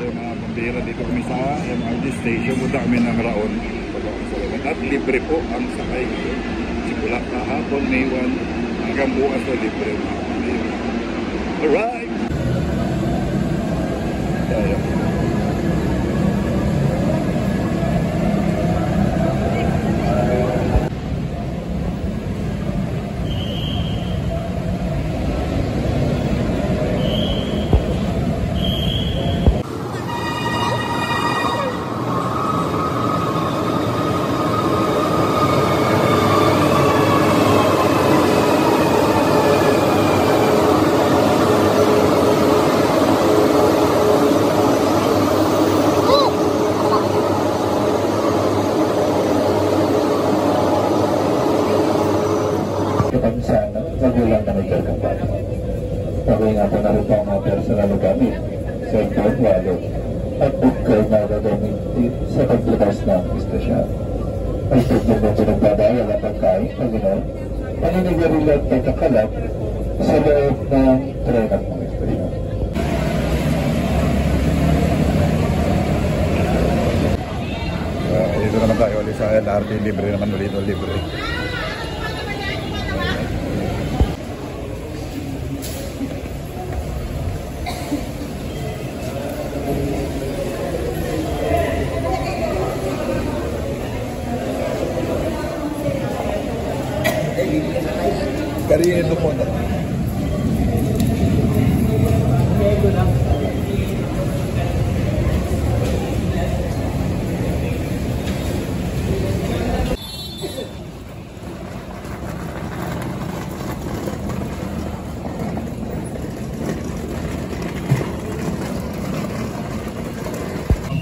So mga pambira, dito kami sa MRT station. Punta kami ng Raon. At libre po ang sakay. Simula kahapon, May 1 hanggang bukas na libre mga pambira. Alright! Magulang na nagkakapat. Pag-ingatan na rin po ang mga personal na gamit, cellphone, wallet, at book card na gagamitin sa pagbukas ng istasyon. Ay siglang na pinagdadaya ng pagkain, pag-inom, paninigarila at pagkakalat sa loob ng tren at mga istasyon. Dito naman tayo ulit sa LRT, libre naman ulit, libre. Karina ito po na. Ang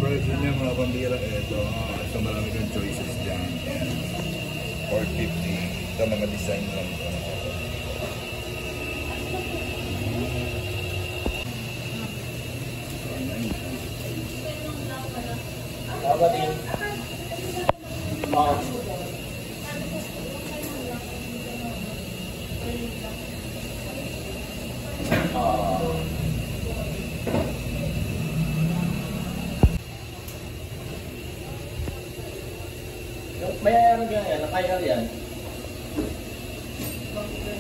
version niya mga pambira, ito marami kang choices dyan. 450. Ito mga design lang. Bayaran yan, nakaya yan.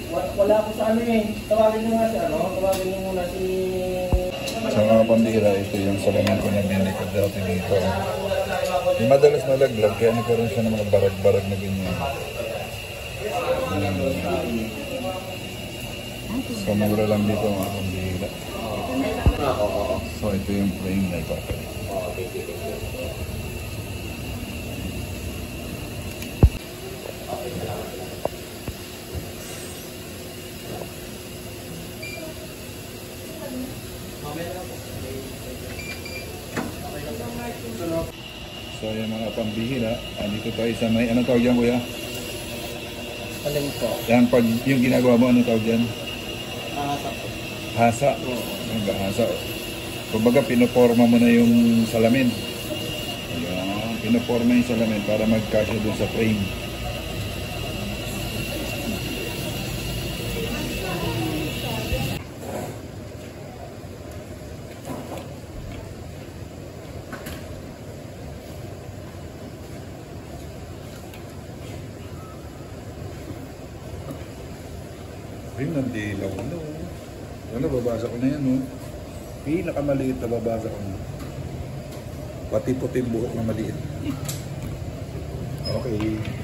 Wala ko sa ano eh. Tawagin nyo nga si ano, tawagin nyo muna si... Sa mga pambira, ito yung salamin ko na nilikod dati dito. Yung madalas nalaglag, kaya nagkaroon siya ng mga barag-barag na ganyan. So mura lang dito mga pambira. So ito yung frame na ito. So yung mga pambihira, andito tayo sa may, anong tawag yan kuya? Alin po? Yan, pag yung ginagawa mo, anong tawag yan? Hasa po. Hasa? Hasa. Kumbaga, pinoforma mo na yung salamin. Yan, pinoforma yung salamin para magkasya dun sa frame. Rin ng dilaw, ano? Ano, babasa ko na yan, no? Pinakamaliit na babasa ko na. Pati puti buhok na maliit. Okay.